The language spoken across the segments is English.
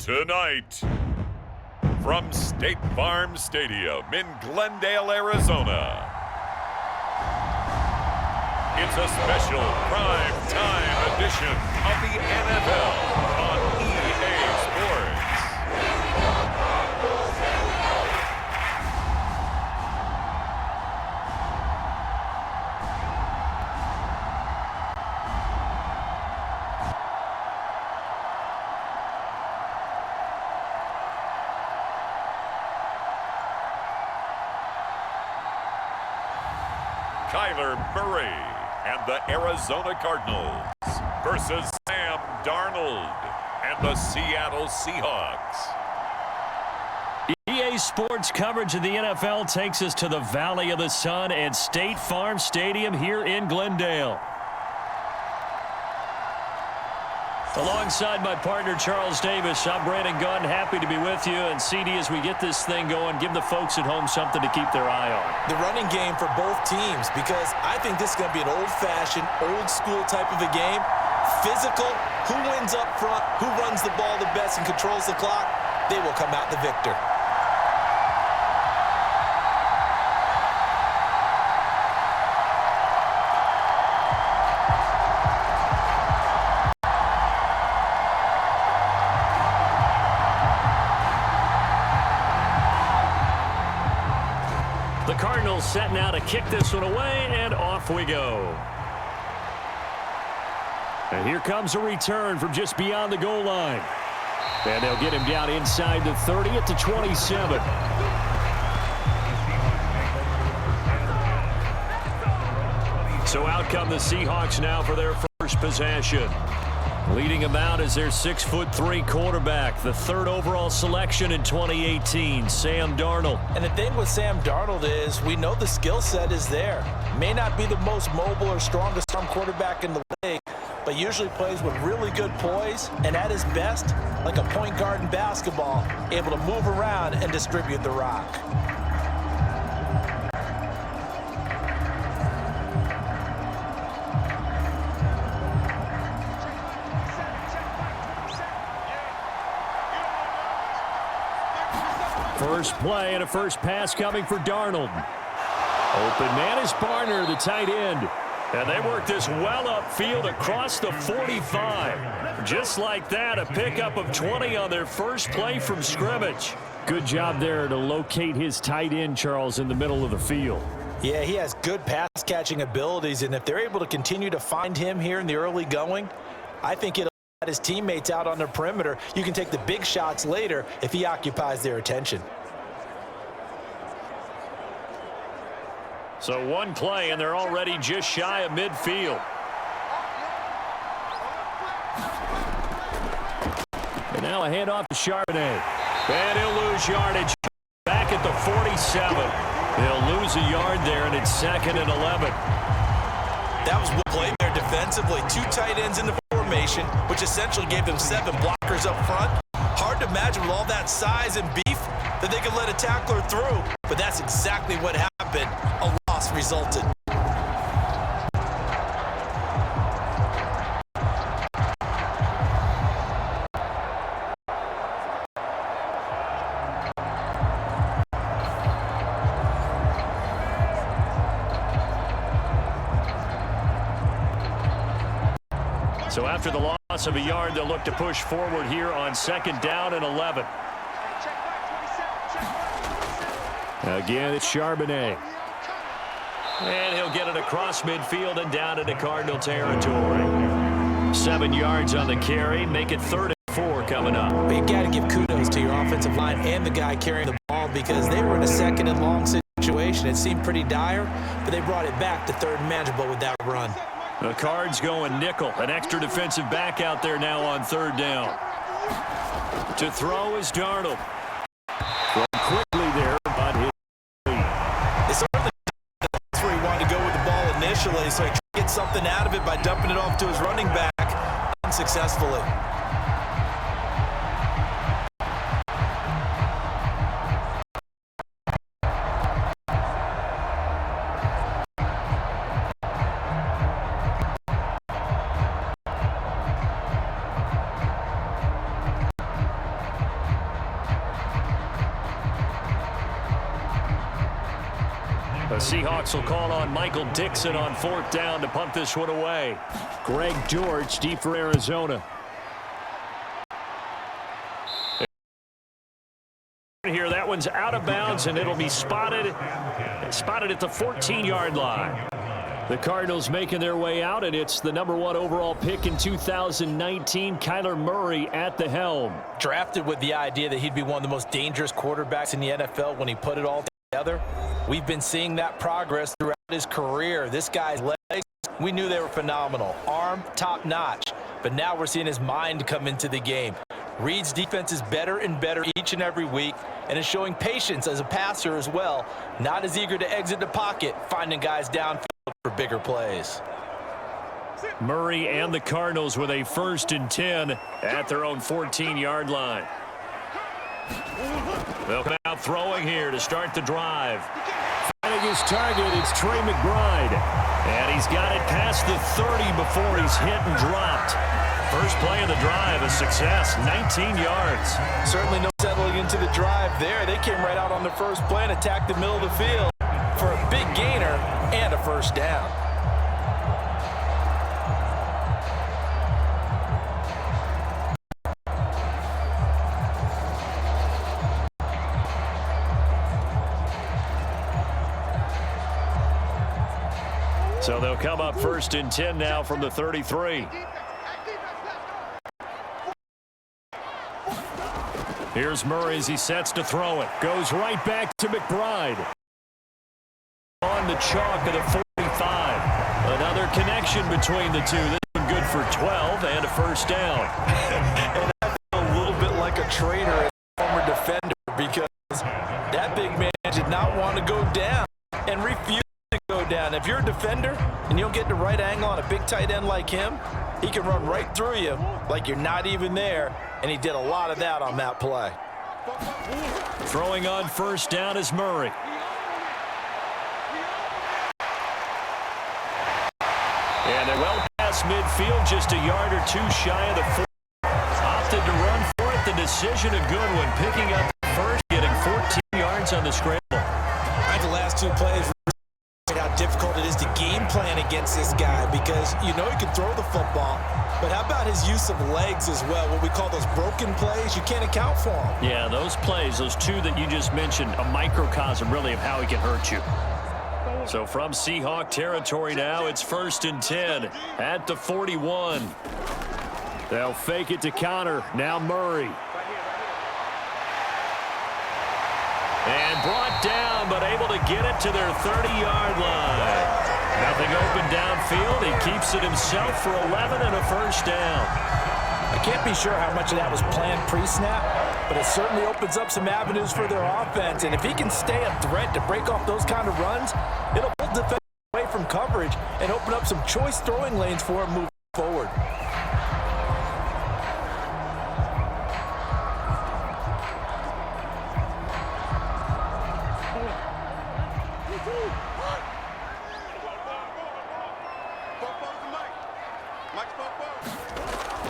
Tonight, from State Farm Stadium in Glendale, Arizona, it's a special prime time edition of the NFL on EA Sports. Kyler Murray and the Arizona Cardinals versus Sam Darnold and the Seattle Seahawks. EA Sports coverage of the NFL takes us to the Valley of the Sun and State Farm Stadium here in Glendale. Alongside my partner, Charles Davis, I'm Brandon Gunn. Happy to be with you. And CD, as we get this thing going, give the folks at home something to keep their eye on. The running game for both teams, because I think this is going to be an old-fashioned, old-school type of a game. Physical, who wins up front, who runs the ball the best and controls the clock, they will come out the victor. The Cardinals set now to kick this one away, and off we go. And here comes a return from just beyond the goal line. And they'll get him down inside the 30 at the 27. So out come the Seahawks now for their first possession. Leading him out is their 6'3" quarterback, the third overall selection in 2018, Sam Darnold. And the thing with Sam Darnold is we know the skill set is there. May not be the most mobile or strongest arm quarterback in the league, but usually plays with really good poise and at his best, like a point guard in basketball, able to move around and distribute the rock. First play and a first pass coming for Darnold. Open man is Barner, the tight end. And they work this well upfield across the 45. Just like that, a pickup of 20 on their first play from scrimmage. Good job there to locate his tight end, Charles, in the middle of the field. Yeah, he has good pass-catching abilities, and if they're able to continue to find him here in the early going, I think it'll let his teammates out on the perimeter. You can take the big shots later if he occupies their attention. So one play, and they're already just shy of midfield. And now a handoff to Charbonnet. And he'll lose yardage back at the 47. They'll lose a yard there, and it's 2nd and 11. That was well played there defensively. Two tight ends in the formation, which essentially gave them 7 blockers up front. Hard to imagine with all that size and beef that they could let a tackler through, but that's exactly what happened. A loss resulted. So after the loss of a yard, they'll look to push forward here on 2nd down and 11. Again, it's Charbonnet. And he'll get it across midfield and down into Cardinal territory. 7 yards on the carry. Make it 3rd and 4 coming up. But you got to give kudos to your offensive line and the guy carrying the ball, because they were in a 2nd and long situation. It seemed pretty dire, but they brought it back to 3rd and manageable with that run. The Cards going nickel. An extra defensive back out there now on 3rd down. To throw is Darnold. Throw quickly there, but his It's certainly that's where he wanted to go with the ball initially, so he tried to get something out of it by dumping it off to his running back unsuccessfully. The Seahawks will call on Michael Dixon on 4th down to punt this one away. Greg George deep for Arizona. Here, that one's out of bounds, and it'll be spotted at the 14-yard line. The Cardinals making their way out, and it's the #1 overall pick in 2019, Kyler Murray at the helm. Drafted with the idea that he'd be one of the most dangerous quarterbacks in the NFL when he put it all together. We've been seeing that progress throughout his career. This guy's legs, we knew they were phenomenal. Arm, top-notch. But now we're seeing his mind come into the game. Reed's defense is better and better each and every week, and is showing patience as a passer as well. Not as eager to exit the pocket, finding guys downfield for bigger plays. Murray and the Cardinals with a 1st and 10 at their own 14-yard line. They'll come out throwing here to start the drive. Finding his target, it's Trey McBride. And he's got it past the 30 before he's hit and dropped. First play of the drive, a success, 19 yards. Certainly no settling into the drive there. They came right out on the first play and attacked the middle of the field for a big gainer and a 1st down. So they'll come up 1st and 10 now from the 33. Here's Murray as he sets to throw it. Goes right back to McBride. On the chalk of the 45. Another connection between the two. This one good for 12 and a 1st down. And I feel a little bit like a traitor as a former defender, because that big man did not want to go down and refused to go down. If you're a defender and you don't get the right angle on a big tight end like him, he can run right through you like you're not even there, and he did a lot of that on that play. Throwing on 1st down is Murray. And they're well past midfield, just a yard or 2 shy of the 4. Opted to run for it. The decision a good one. Picking up the 1st, getting 14 yards on the scramble. The last 2 plays, how difficult it is to game plan against this guy, because you know he can throw the football, but how about his use of legs as well? What we call those broken plays, you can't account for them. Yeah, those plays, those 2 that you just mentioned, a microcosm really of how he can hurt you. So from Seahawk territory now, it's 1st and 10 at the 41. They'll fake it to counter. Now Murray. And brought down, but able to get it to their 30-yard line. Nothing open downfield. He keeps it himself for 11 and a 1st down. I can't be sure how much of that was planned pre-snap, but it certainly opens up some avenues for their offense. And if he can stay a threat to break off those kind of runs, it'll pull defense away from coverage and open up some choice throwing lanes for him moving forward.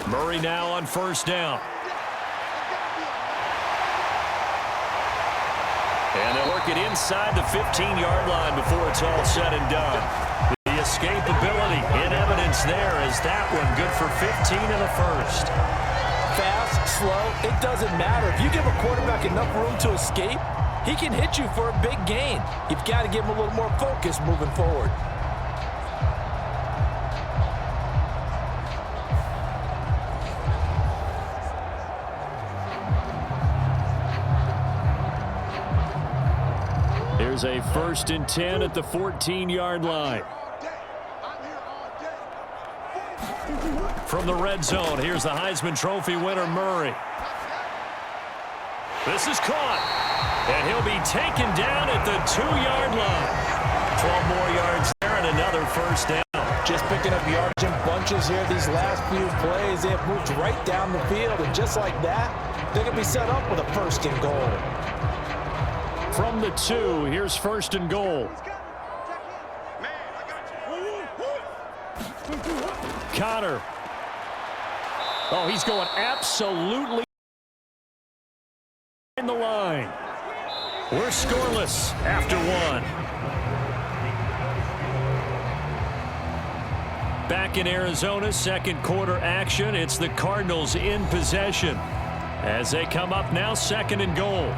Murray now on 1st down. And they'll work it inside the 15-yard line before it's all said and done. The escapability in evidence there as that one good for 15 and a 1st. Fast, slow, it doesn't matter. If you give a quarterback enough room to escape, he can hit you for a big gain. You've got to give him a little more focus moving forward. Here's a 1st and 10 at the 14-yard line. From the red zone, here's the Heisman Trophy winner, Murray. This is caught, and he'll be taken down at the 2-yard line. 12 more yards there and another 1st down. Just picking up yards in bunches here. These last few plays, they have moved right down the field, and just like that, they're going to be set up with a 1st and goal. From the 2, here's 1st and goal. Connor. Oh, he's going absolutely in the line. We're scoreless after 1. back in Arizona. Second quarter action. It's the Cardinals in possession as they come up now, second and goal.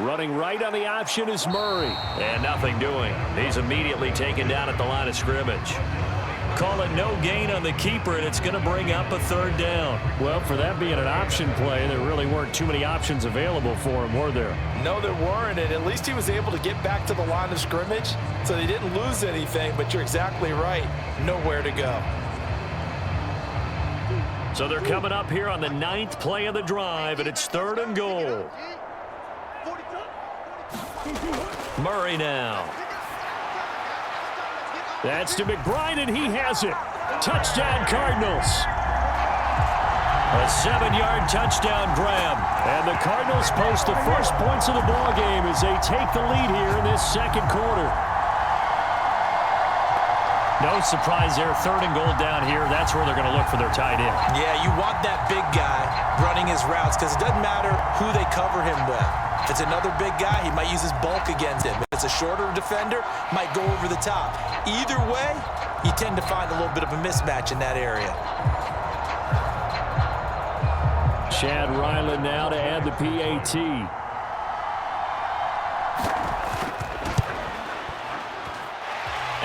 Running right on the option is Murray. And nothing doing. He's immediately taken down at the line of scrimmage. Call it no gain on the keeper, and it's going to bring up a third down. Well, for that being an option play, there really weren't too many options available for him, were there? No, there weren't, and at least he was able to get back to the line of scrimmage, so they didn't lose anything, but you're exactly right. Nowhere to go. So they're coming up here on the 9th play of the drive, and it's third and goal. Murray now. That's to McBride, and he has it. Touchdown, Cardinals. A 7-yard touchdown grab. And the Cardinals post the first points of the ball game as they take the lead here in this second quarter. No surprise there. Third and goal down here. That's where they're going to look for their tight end. Yeah, you want that big guy running his routes because it doesn't matter who they cover him with. If it's another big guy, he might use his bulk against him. If it's a shorter defender, might go over the top. Either way, you tend to find a little bit of a mismatch in that area. Chad Ryland now to add the PAT.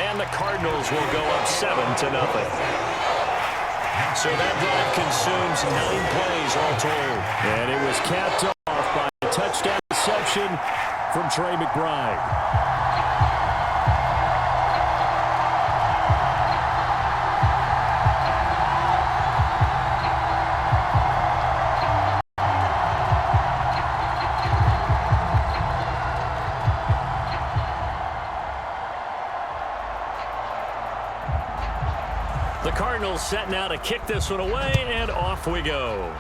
And the Cardinals will go up 7-0. So that drive consumes 9 plays all told. And it was capped off by a touchdown reception from Trey McBride. The Cardinals set now to kick this one away, and off we go.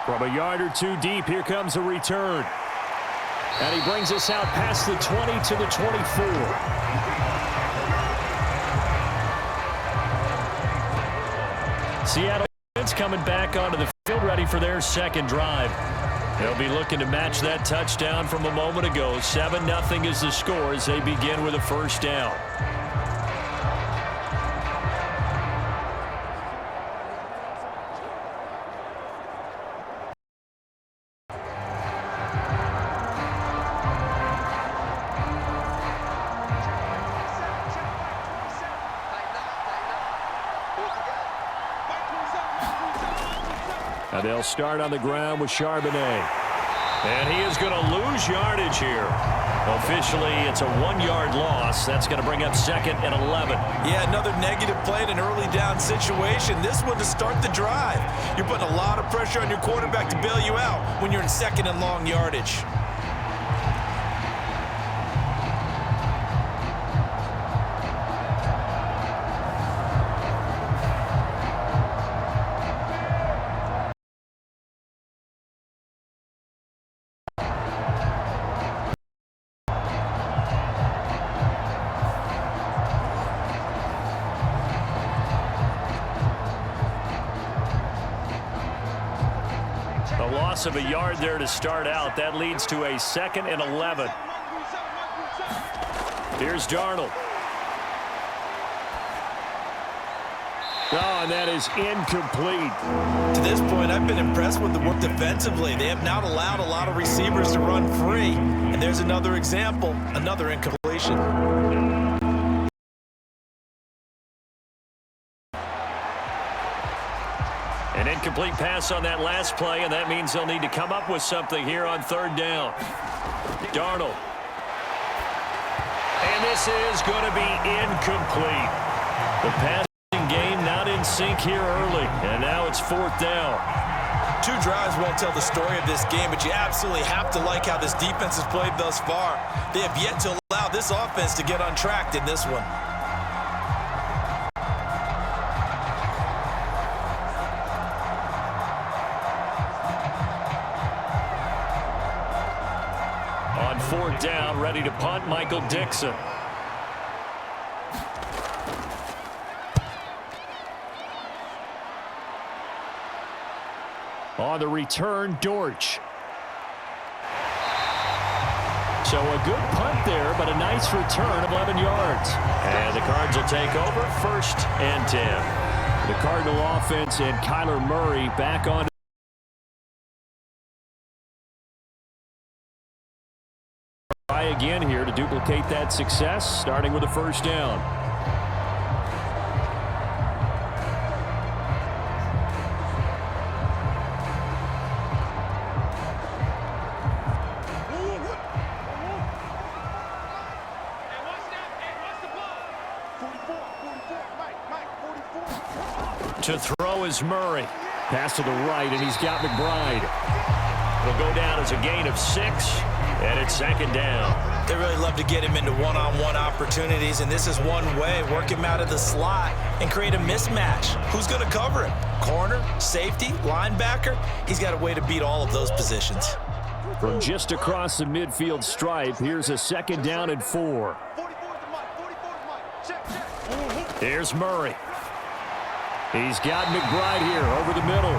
From a yard or two deep, here comes a return. And he brings us out past the 20 to the 24. Seattle coming back onto the field ready for their second drive. They'll be looking to match that touchdown from a moment ago. 7-0 is the score as they begin with a first down. And they'll start on the ground with Charbonnet. And he is going to lose yardage here. Officially, it's a 1-yard loss. That's going to bring up 2nd and 11. Yeah, another negative play in an early down situation. This one to start the drive. You're putting a lot of pressure on your quarterback to bail you out when you're in 2nd and long yardage. A loss of a yard there to start out. That leads to a 2nd and 11. Here's Darnold. Oh, and that is incomplete. To this point, I've been impressed with the work defensively. They have not allowed a lot of receivers to run free. And there's another example, another incompletion. An incomplete pass on that last play, and that means they'll need to come up with something here on third down. Darnold. And this is going to be incomplete. The passing game not in sync here early, and now it's 4th down. 2 drives won't tell the story of this game, but you absolutely have to like how this defense has played thus far. They have yet to allow this offense to get untracked in this one. it down, ready to punt, Michael Dixon. On the return, Dortch. So a good punt there, but a nice return of 11 yards. And the Cards will take over, 1st and 10. The Cardinal offense and Kyler Murray back on. Try again here to duplicate that success, starting with a 1st down. To throw is Murray. Pass to the right, and he's got McBride. It'll go down as a gain of 6, and it's 2nd down. They really love to get him into one-on-one opportunities, and this is one way. Work him out of the slot and create a mismatch. Who's going to cover him? Corner, safety, linebacker? He's got a way to beat all of those positions. From just across the midfield stripe, here's a 2nd down and 4. Here's Murray. He's got McBride here over the middle.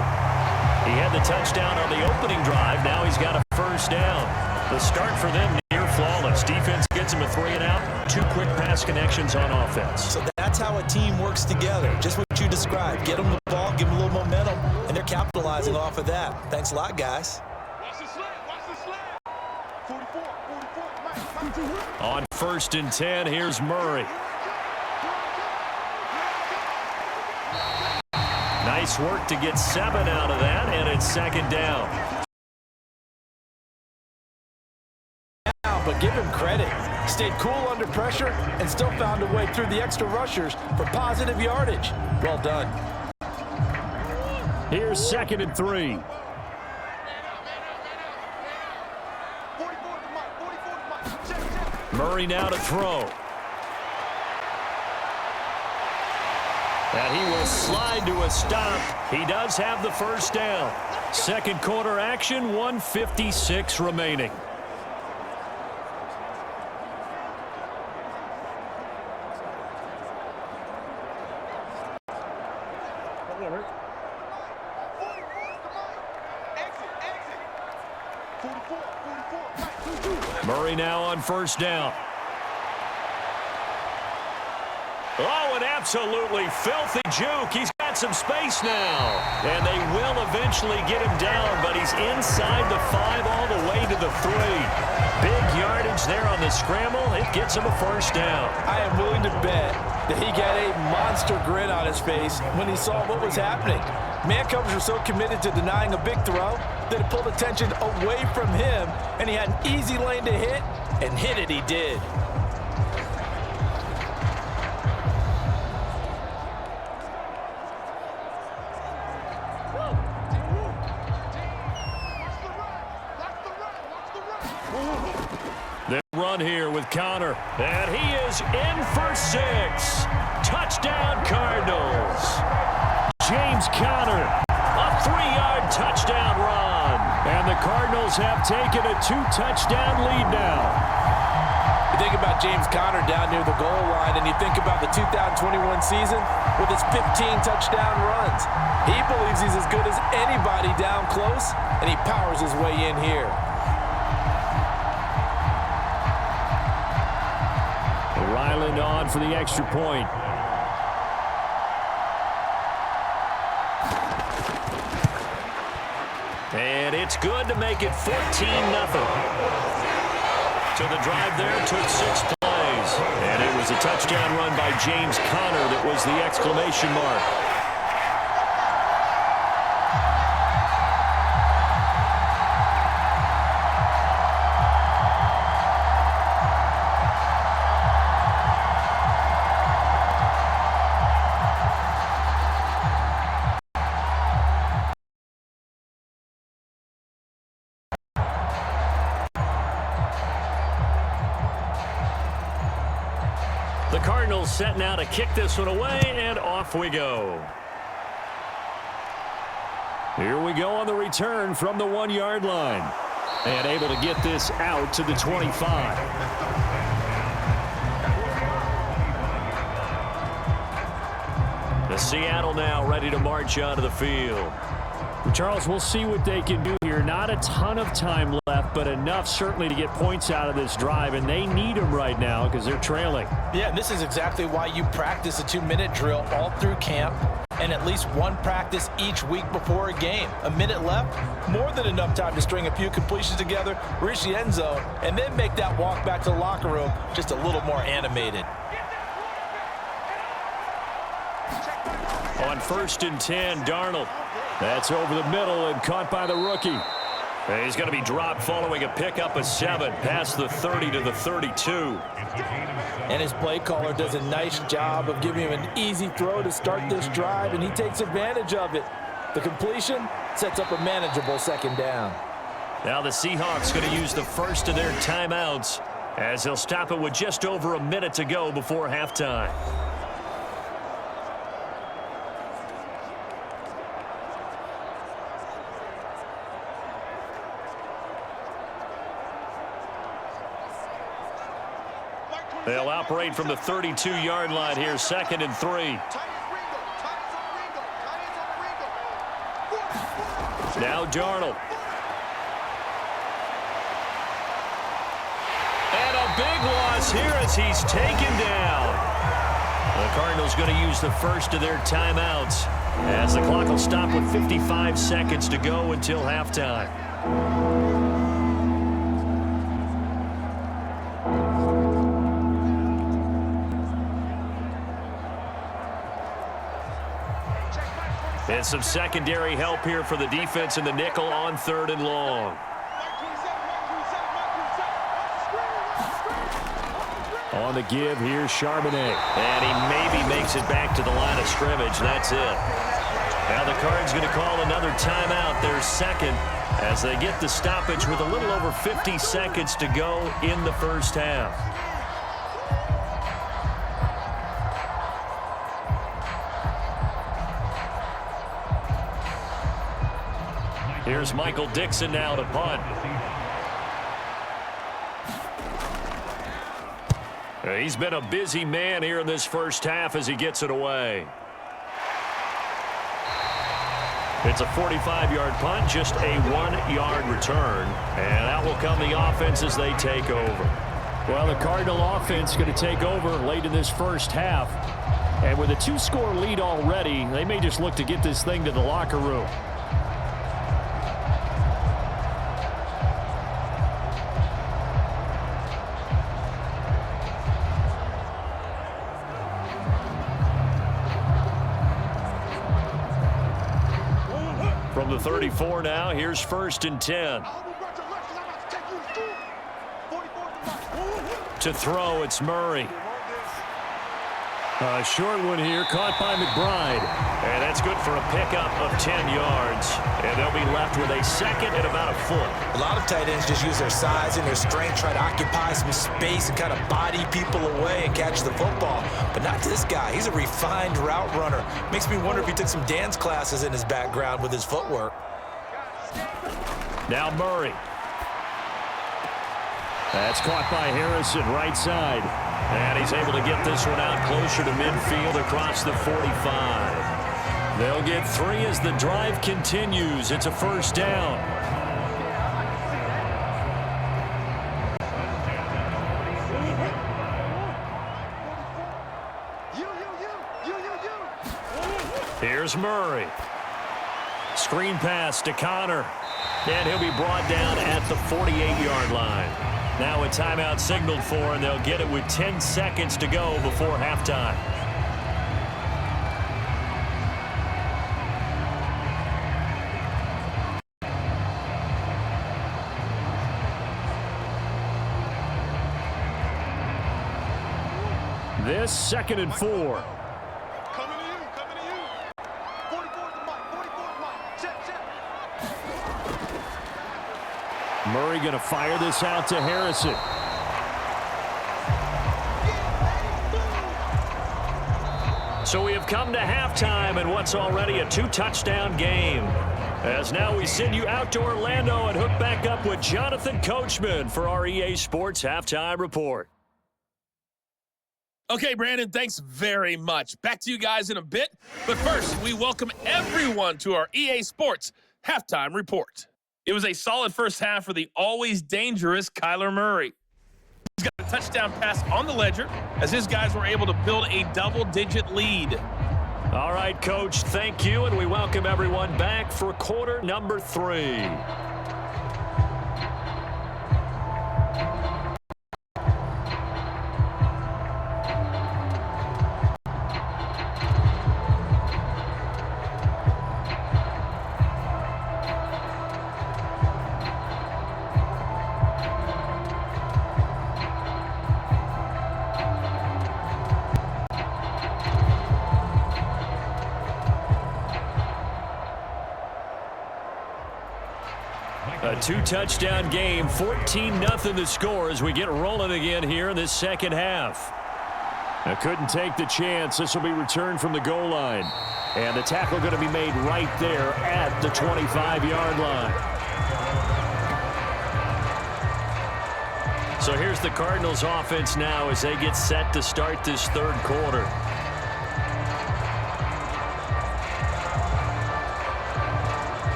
He had the touchdown on the opening drive. Now he's got a 1st down. The start for them near flawless. Defense gets him a 3 and out. 2 quick pass connections on offense. So that's how a team works together. Just what you described. Get them the ball, give them a little momentum, and they're capitalizing off of that. Thanks a lot, guys. On 1st and 10, here's Murray. Nice work to get 7 out of that, and it's 2nd down. But give him credit. Stayed cool under pressure and still found a way through the extra rushers for positive yardage. Well done. Here's 2nd and 3. Murray now to throw. And he will slide to a stop. He does have the 1st down. 2nd quarter action, 1:56 remaining. Murray now on 1st down. Oh, an absolutely filthy juke. He's got some space now. And they will eventually get him down, but he's inside the 5 all the way to the 3. Big yardage there on the scramble. It gets him a 1st down. I am willing to bet that he got a monster grin on his face when he saw what was happening. Man covers are so committed to denying a big throw that it pulled attention away from him, and he had an easy lane to hit, and hit it he did. They'll run here with Connor, and he is in for 6. Touchdown, Cardinals. James Conner, a 3-yard touchdown run. And the Cardinals have taken a 2-touchdown lead now. You think about James Conner down near the goal line, and you think about the 2021 season with his 15 touchdown runs. He believes he's as good as anybody down close, and he powers his way in here. Ryland on for the extra point. And it's good to make it 14-0. So the drive there took 6 plays. And it was a touchdown run by James Conner that was the exclamation mark. The Cardinals set now to kick this one away, and off we go. Here we go on the return from the 1-yard line. And able to get this out to the 25. The Seattle now ready to march onto the field. Charles, we'll see what they can do here. Not a ton of time left, but enough certainly to get points out of this drive, and they need them right now because they're trailing. Yeah, and this is exactly why you practice a 2-minute drill all through camp and at least one practice each week before a game. A minute left, more than enough time to string a few completions together, reach the end zone, and then make that walk back to the locker room just a little more animated. On 1st and 10, Darnold. That's over the middle and caught by the rookie. And he's going to be dropped following a pickup of 7 past the 30 to the 32. And his play caller does a nice job of giving him an easy throw to start this drive, and he takes advantage of it. The completion sets up a manageable 2nd down. Now the Seahawks going to use the first of their timeouts as they'll stop it with just over a minute to go before halftime. They'll operate from the 32-yard line here, 2nd and 3. Now Darnold. And a big loss here as he's taken down. The Cardinals going to use the first of their timeouts as the clock will stop with 55 seconds to go until halftime. And some secondary help here for the defense in the nickel on 3rd and long. On the give, here's Charbonnet. And he maybe makes it back to the line of scrimmage. That's it. Now the Cards going to call another timeout, their 2nd, as they get the stoppage with a little over 50 seconds to go in the first half. Here's Michael Dixon now to punt. He's been a busy man here in this first half as he gets it away. It's a 45-yard punt, just a 1-yard return. And that will come the offense as they take over. Well, the Cardinal offense going to take over late in this first half. And with a 2-score lead already, they may just look to get this thing to the locker room. From the 34 now, here's 1st and 10. To throw, it's Murray. A short one here, caught by McBride. And that's good for a pickup of 10 yards. And they'll be left with a 2nd and about a foot. A lot of tight ends just use their size and their strength, try to occupy some space and kind of body people away and catch the football. But not this guy. He's a refined route runner. Makes me wonder if he took some dance classes in his background with his footwork. Now Murray. That's caught by Harrison, right side. And he's able to get this one out closer to midfield across the 45. They'll get 3 as the drive continues. It's a 1st down. Here's Murray. Screen pass to Connor. And he'll be brought down at the 48-yard line. Now a timeout signaled for, and they'll get it with 10 seconds to go before halftime. This 2nd and 4. Murray going to fire this out to Harrison. So we have come to halftime in what's already a 2-touchdown game. As now we send you out to Orlando and hook back up with Jonathan Coachman for our EA Sports Halftime Report. Okay, Brandon, thanks very much. Back to you guys in a bit. But first, we welcome everyone to our EA Sports Halftime Report. It was a solid first half for the always dangerous Kyler Murray. He's got a touchdown pass on the ledger as his guys were able to build a double-digit lead. All right, Coach, thank you, and we welcome everyone back for quarter number 3. A 2-touchdown game, 14-0 the score as we get rolling again here in this second half. I couldn't take the chance. This will be returned from the goal line. And the tackle going to be made right there at the 25-yard line. So here's the Cardinals offense now as they get set to start this third quarter.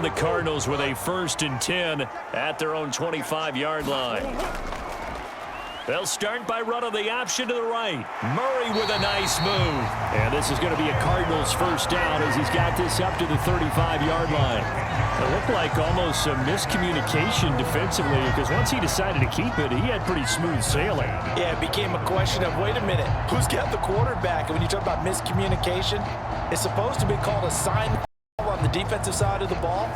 The Cardinals with a 1st and 10 at their own 25-yard line. They'll start by running the option to the right. Murray with a nice move. And this is going to be a Cardinals first down as he's got this up to the 35-yard line. It looked like almost some miscommunication defensively because once he decided to keep it, he had pretty smooth sailing. Yeah, it became a question of, wait a minute, who's got the quarterback? And when you talk about miscommunication, it's supposed to be called a sign on the defensive side of the ball,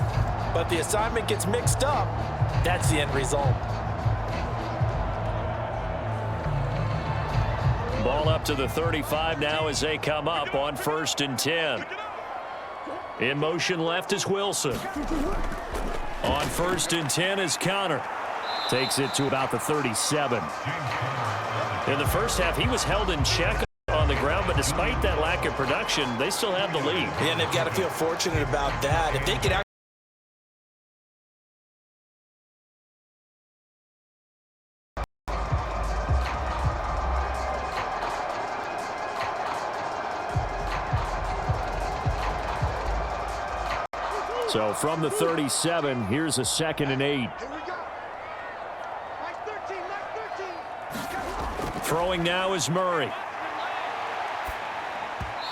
but the assignment gets mixed up. That's the end result. Ball up to the 35 now as they come up on 1st and 10. In motion left is Wilson. On 1st and 10 is Connor. Takes it to about the 37. In the first half, he was held in check on the ground, but despite that lack of production, they still have the lead. Yeah, and they've got to feel fortunate about that. If they get out. So from the 37, here's a 2nd and 8. Throwing now is Murray.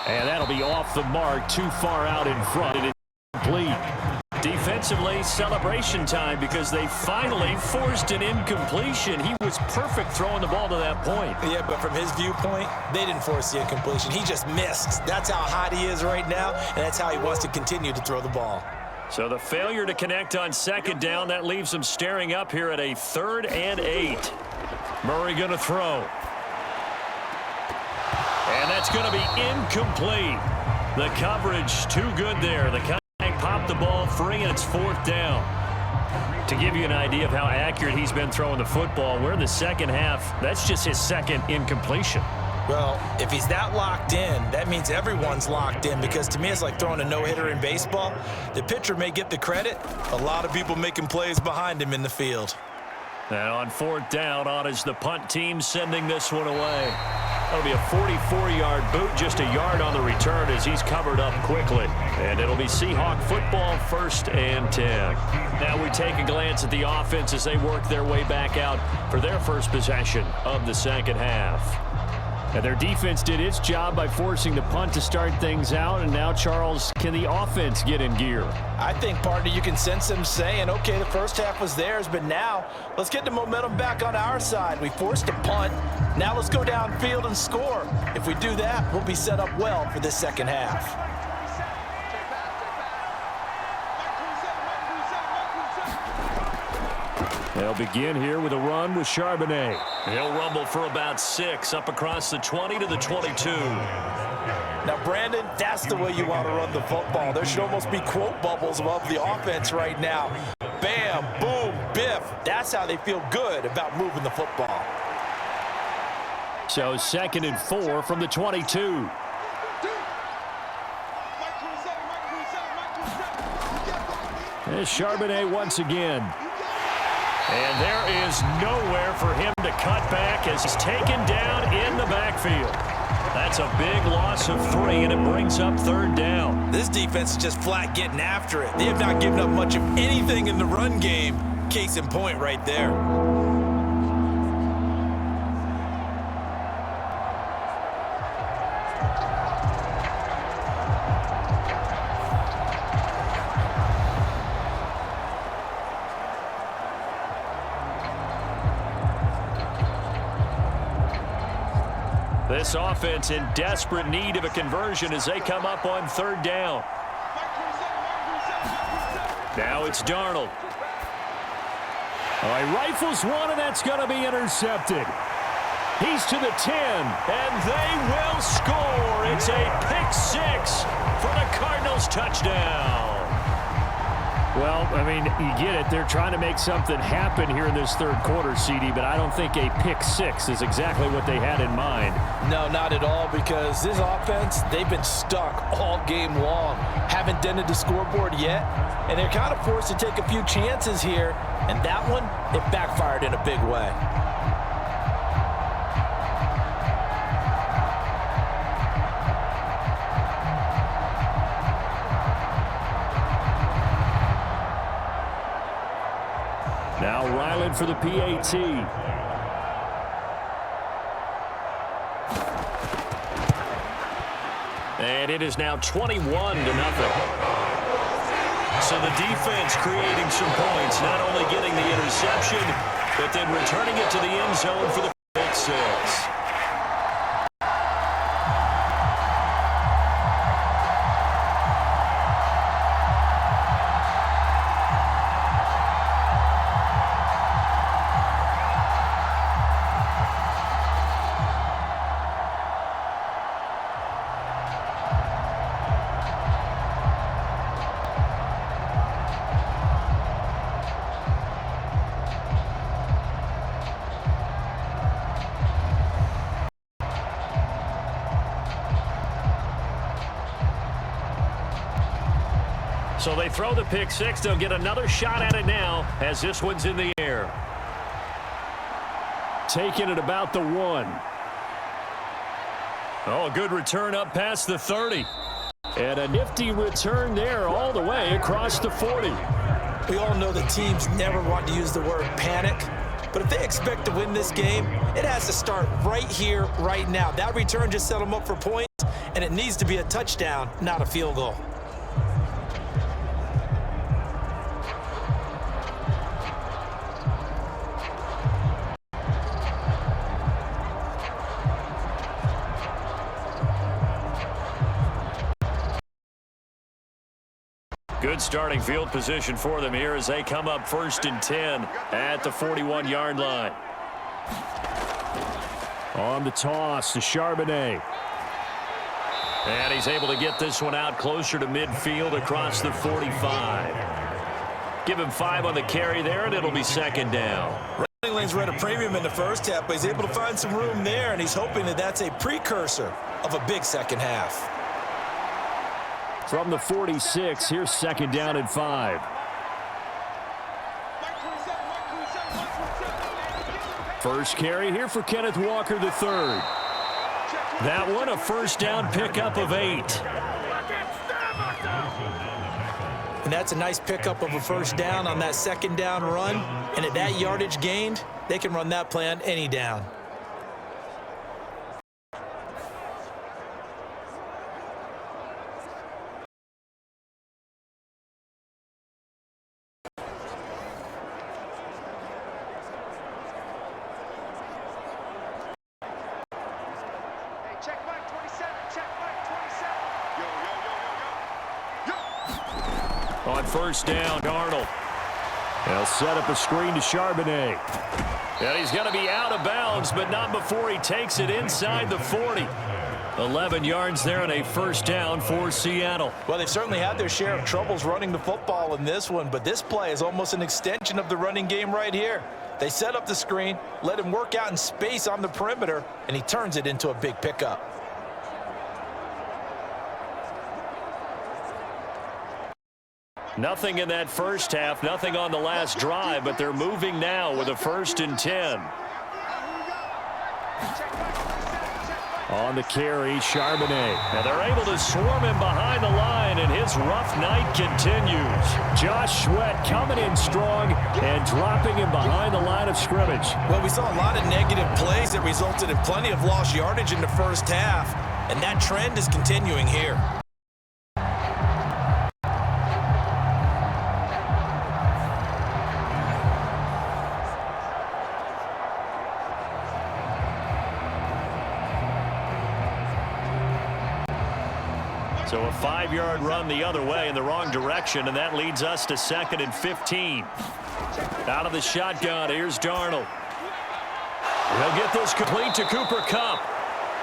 And that'll be off the mark, too far out in front. It is complete. Defensively, celebration time because they finally forced an incompletion. He was perfect throwing the ball to that point. Yeah, but from his viewpoint, they didn't force the incompletion. He just missed. That's how hot he is right now, and that's how he wants to continue to throw the ball. So the failure to connect on 2nd down, that leaves him staring up here at a 3rd and 8. Murray going to throw. And that's going to be incomplete. The coverage too good there. The Cutting popped the ball free, and it's 4th down. To give you an idea of how accurate he's been throwing the football, we're in the second half. That's just his 2nd incompletion. Well, if he's that locked in, that means everyone's locked in because to me it's like throwing a no-hitter in baseball. The pitcher may get the credit. A lot of people making plays behind him in the field. And on 4th down, on is the punt team sending this one away. That'll be a 44-yard boot, just a yard on the return as he's covered up quickly. And it'll be Seahawk football, 1st and 10. Now we take a glance at the offense as they work their way back out for their first possession of the second half. And their defense did its job by forcing the punt to start things out. And now, Charles, can the offense get in gear? I think, partner, you can sense them saying, okay, the first half was theirs, but now let's get the momentum back on our side. We forced a punt. Now let's go downfield and score. If we do that, we'll be set up well for this second half. They'll begin here with a run with Charbonnet. He'll rumble for about 6 up across the 20 to the 22. Now, Brandon, that's the way you want to run the football. There should almost be quote bubbles above the offense right now. Bam, boom, biff. That's how they feel good about moving the football. So 2nd and 4 from the 22. There's Charbonnet once again. And there is nowhere for him to cut back as he's taken down in the backfield. That's a big loss of 3, and it brings up 3rd down. This defense is just flat getting after it. They have not given up much of anything in the run game. Case in point right there. This offense in desperate need of a conversion as they come up on 3rd down. Now it's Darnold. He rifles one, and that's going to be intercepted. He's to the 10, and they will score. It's a pick-6 for the Cardinals touchdown. Well, I mean, you get it. They're trying to make something happen here in this 3rd quarter, CD, but I don't think a pick-6 is exactly what they had in mind. No, not at all, because this offense, they've been stuck all game long. Haven't dented the scoreboard yet, and they're kind of forced to take a few chances here, and that one, it backfired in a big way. Now Ryland for the PAT. And it is now 21-0. So the defense creating some points, not only getting the interception, but then returning it to the end zone for the pick-6. So they throw the pick-6. They'll get another shot at it now as this one's in the air. Taking it about the 1. Oh, a good return up past the 30. And a nifty return there all the way across the 40. We all know that teams never want to use the word panic, but if they expect to win this game, it has to start right here, right now. That return just set them up for points, and it needs to be a touchdown, not a field goal. Good starting field position for them here as they come up 1st and 10 at the 41-yard line. On the toss to Charbonnet. And he's able to get this one out closer to midfield across the 45. Give him 5 on the carry there, and it'll be 2nd down. Running lanes were at a premium in the first half, but he's able to find some room there, and he's hoping that that's a precursor of a big second half. From the 46, here's 2nd down and 5. First carry here for Kenneth Walker III. That one a 1st down pickup of 8. And that's a nice pickup of a 1st down on that 2nd down run. And at that yardage gained, they can run that play on any down. On 1st down, Darnold. They'll set up a screen to Charbonnet. And he's going to be out of bounds, but not before he takes it inside the 40. 11 yards there and a first down for Seattle. Well, they've certainly had their share of troubles running the football in this one, but this play is almost an extension of the running game right here. They set up the screen, let him work out in space on the perimeter, and he turns it into a big pickup. Nothing in that first half, nothing on the last drive, but they're moving now with a 1st and 10. On the carry, Charbonnet. And they're able to swarm him behind the line, and his rough night continues. Josh Sweat coming in strong and dropping him behind the line of scrimmage. Well, we saw a lot of negative plays that resulted in plenty of lost yardage in the first half, and that trend is continuing here. So a 5-yard run the other way in the wrong direction, and that leads us to 2nd and 15. Out of the shotgun, here's Darnold. He'll get this complete to Cooper Kupp.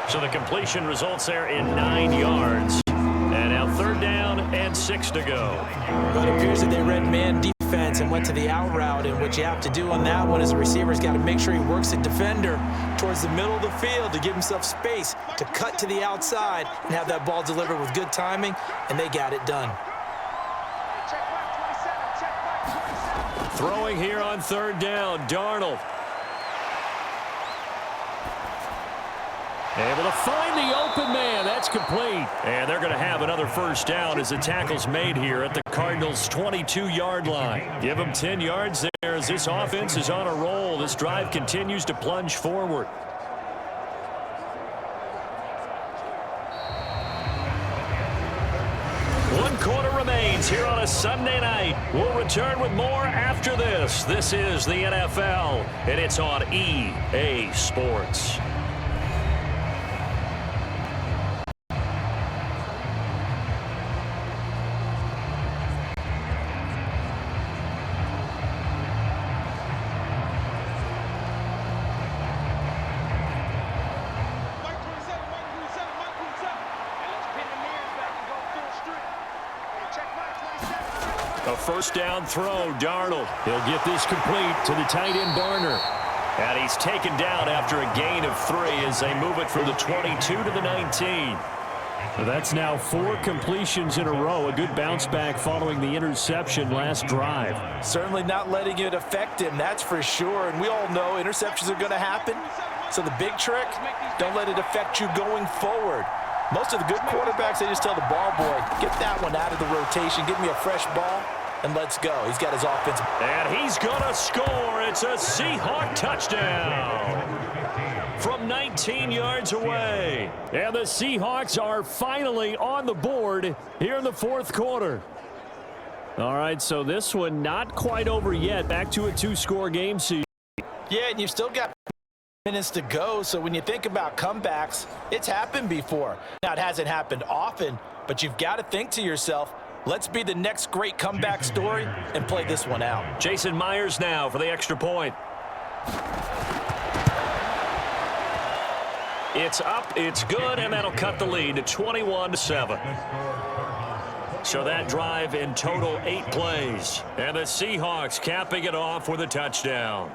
So the completion results there in 9 yards. And now 3rd down and 6 to go. Well, it appears that they read man defense and went to the out route, and what you have to do on that one is the receiver's got to make sure he works the defender towards the middle of the field to give himself space to cut to the outside and have that ball delivered with good timing, and they got it done. Throwing here on 3rd down, Darnold. Able to find the open man. That's complete. And they're going to have another first down as the tackle's made here at the Cardinals' 22-yard line. Give them 10 yards there as this offense is on a roll. This drive continues to plunge forward. One quarter remains here on a Sunday night. We'll return with more after this. This is the NFL, and it's on EA Sports. A first down throw, Darnold. He'll get this complete to the tight end, Barner. And he's taken down after a gain of 3 as they move it from the 22 to the 19. That's now 4 completions in a row. A good bounce back following the interception last drive. Certainly not letting it affect him, that's for sure. And we all know interceptions are going to happen. So the big trick, don't let it affect you going forward. Most of the good quarterbacks, they just tell the ball boy, get that one out of the rotation, give me a fresh ball, and let's go. He's got his offense. And he's going to score. It's a Seahawks touchdown from 19 yards away. And the Seahawks are finally on the board here in the 4th quarter. All right, so this one not quite over yet. Back to a 2-score game, season. Yeah, and you've still got minutes to go, so when you think about comebacks, it's happened before. Now, it hasn't happened often, but you've got to think to yourself, let's be the next great comeback story and play this one out. Jason Myers now for the extra point. It's up, it's good, and that'll cut the lead to 21-7. So that drive in total 8 plays. And the Seahawks capping it off with a touchdown.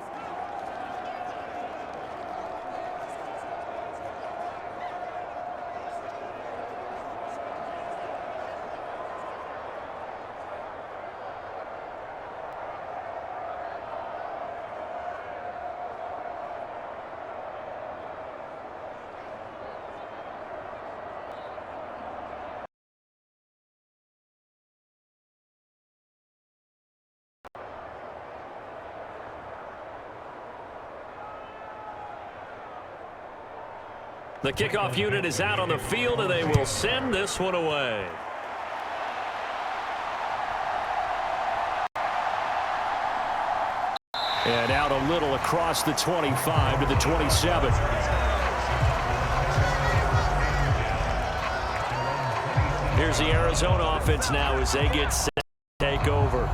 The kickoff unit is out on the field, and they will send this one away. And out a little across the 25 to the 27. Here's the Arizona offense now as they get set to take over.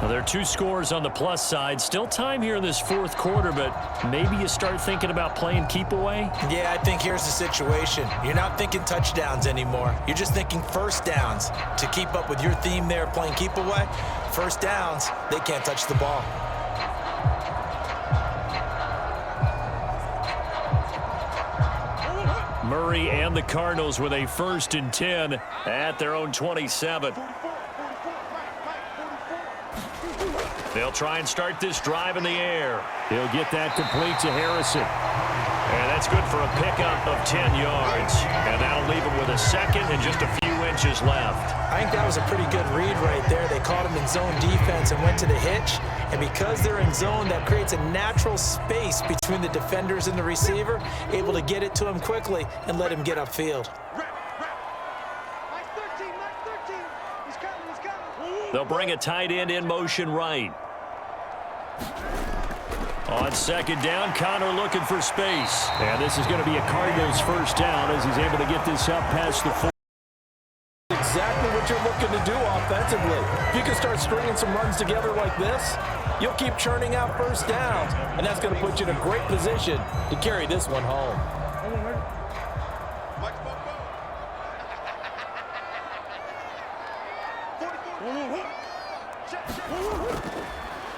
Well, there are 2 scores on the plus side. Still time here in this fourth quarter, but maybe you start thinking about playing keep away? Yeah, I think here's the situation. You're not thinking touchdowns anymore. You're just thinking first downs. To keep up with your theme there, playing keep away, first downs, they can't touch the ball. Murray and the Cardinals with a 1st and 10 at their own 27. They'll try and start this drive in the air. He'll get that complete to Harrison. And that's good for a pickup of 10 yards. And that'll leave him with a 2nd and just a few inches left. I think that was a pretty good read right there. They caught him in zone defense and went to the hitch. And because they're in zone, that creates a natural space between the defenders and the receiver, able to get it to him quickly and let him get upfield. They'll bring a tight end in motion right. On 2nd down, Connor looking for space. And this is going to be a Cardinals 1st down as he's able to get this up past the 4. Exactly what you're looking to do offensively. If you can start stringing some runs together like this, you'll keep churning out first downs, and that's going to put you in a great position to carry this one home.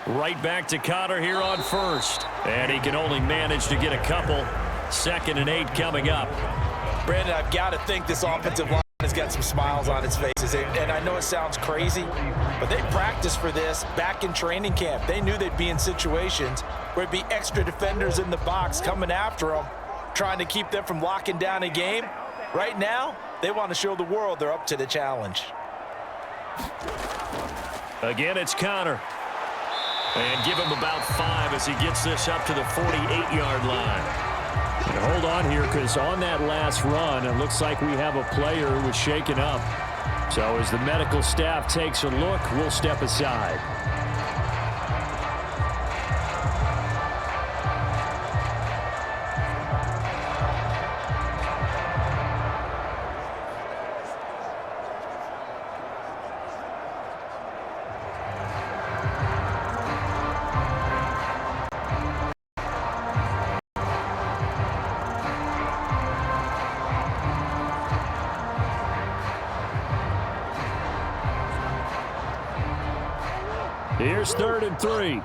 Right back to Connor here on 1st. And he can only manage to get a couple. 2nd and 8 coming up. Brandon, I've got to think this offensive line has got some smiles on its faces. And I know it sounds crazy, but they practiced for this back in training camp. They knew they'd be in situations where it'd be extra defenders in the box coming after them, trying to keep them from locking down a game. Right now, they want to show the world they're up to the challenge. Again, it's Connor. And give him about 5 as he gets this up to the 48-yard line. And hold on here, because on that last run, it looks like we have a player who was shaken up. So as the medical staff takes a look, we'll step aside. Here's 3rd and 3.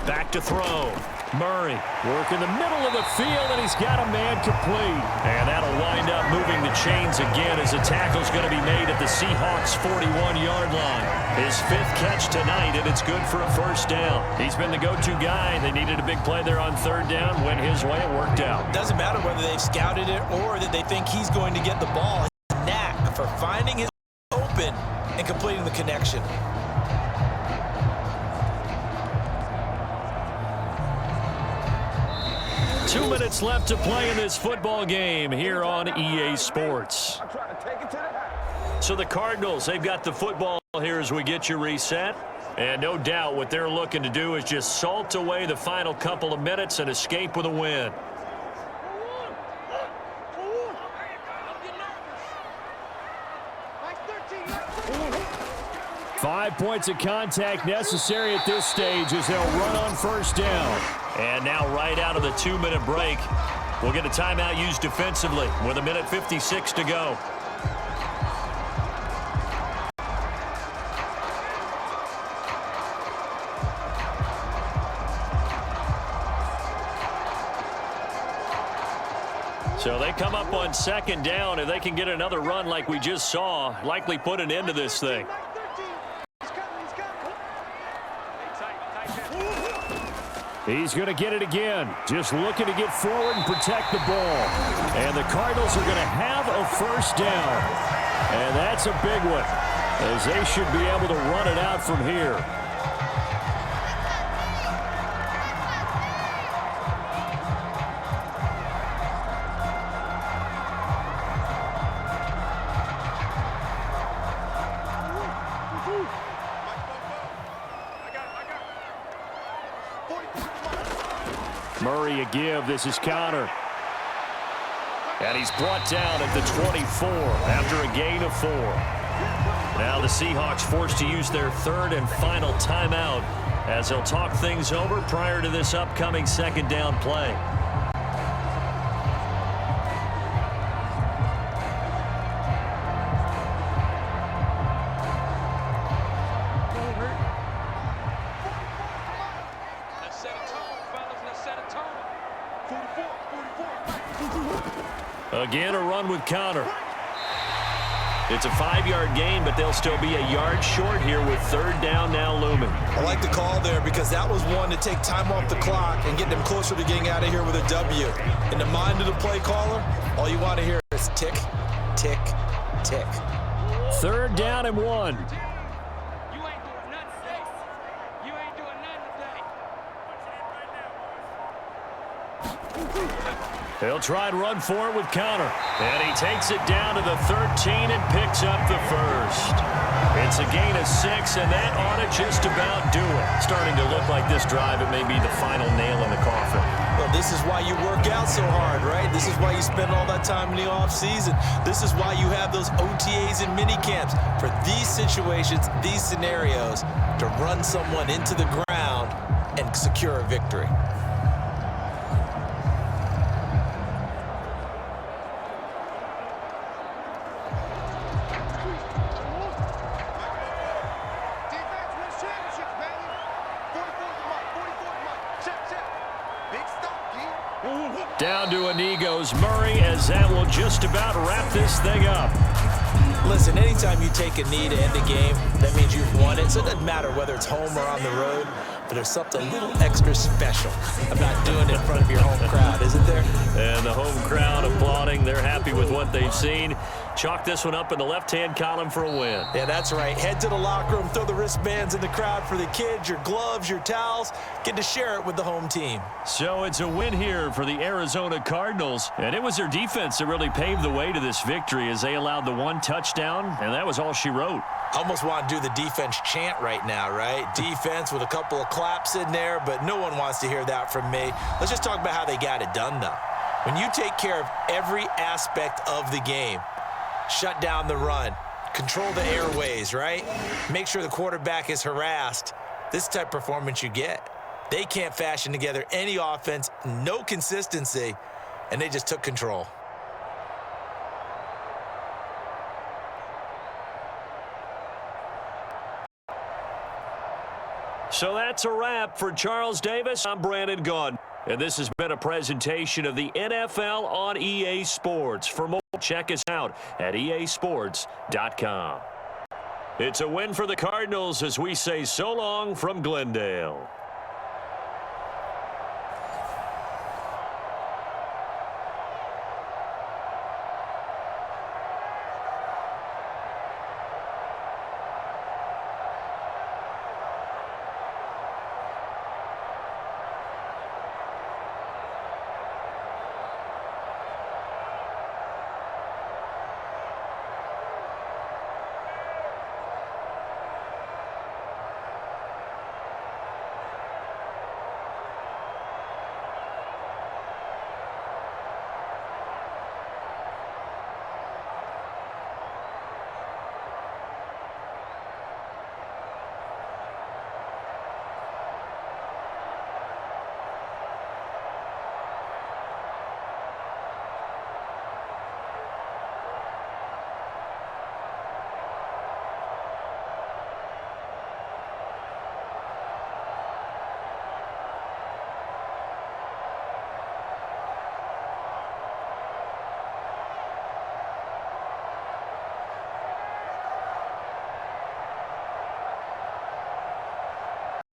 Back to throw. Murray working the middle of the field, and he's got a man complete. And that'll wind up moving the chains again as the tackle's going to be made at the Seahawks' 41-yard line. His 5th catch tonight, and it's good for a 1st down. He's been the go-to guy. They needed a big play there on 3rd down. Went his way. It worked out. Doesn't matter whether they've scouted it or that they think he's going to get the ball. He's a knack for finding his open and completing the connection. Two minutes left to play in this football game here on EA Sports. So the Cardinals, they've got the football here as we get you reset. And no doubt what they're looking to do is just salt away the final couple of minutes and escape with a win. Five points of contact necessary at this stage as they'll run on 1st down. And now right out of the 2-minute break, we'll get a timeout used defensively with 1:56 to go. So they come up on 2nd down. If they can get another run like we just saw, likely put an end to this thing. He's going to get it again. Just looking to get forward and protect the ball. And the Cardinals are going to have a 1st down. And that's a big one, as they should be able to run it out from here. Murray a give. This is Connor. And he's brought down at the 24 after a gain of 4. Now the Seahawks forced to use their third and final timeout as they'll talk things over prior to this upcoming second down play. Again, a run with counter. It's a 5-yard gain, but they'll still be a yard short here with third down now looming. I like the call there because that was one to take time off the clock and get them closer to getting out of here with a W. In the mind of the play caller, all you want to hear is tick, tick, tick. Third down and 1. They'll try and run for it with counter. And he takes it down to the 13 and picks up the first. It's a gain of 6, and that ought to just about do it. Starting to look like this drive, it may be the final nail in the coffin. Well, this is why you work out so hard, right? This is why you spend all that time in the offseason. This is why you have those OTAs and mini camps for these situations, these scenarios, to run someone into the ground and secure a victory. Down to a knee goes Murray, as that will just about wrap this thing up. Listen, anytime you take a knee to end a game, that means you've won it. So it doesn't matter whether it's home or on the road, but there's something a little extra special about doing it in front of your home crowd, isn't there? And the home crowd applauding. They're happy with what they've seen. Chalk this one up in the left-hand column for a win. Yeah, that's right. Head to the locker room, throw the wristbands in the crowd for the kids, your gloves, your towels. Get to share it with the home team. So it's a win here for the Arizona Cardinals. And it was their defense that really paved the way to this victory as they allowed the one touchdown, and that was all she wrote. I almost want to do the defense chant right now, right? Defense with a couple of claps in there, but no one wants to hear that from me. Let's just talk about how they got it done, though. When you take care of every aspect of the game, shut down the run, control the airways, right? Make sure the quarterback is harassed. This type of performance you get. They can't fashion together any offense, no consistency, and they just took control. So that's a wrap for Charles Davis. I'm Brandon Gunn, and this has been a presentation of the NFL on EA Sports. For more, check us out at easports.com. It's a win for the Cardinals as we say so long from Glendale.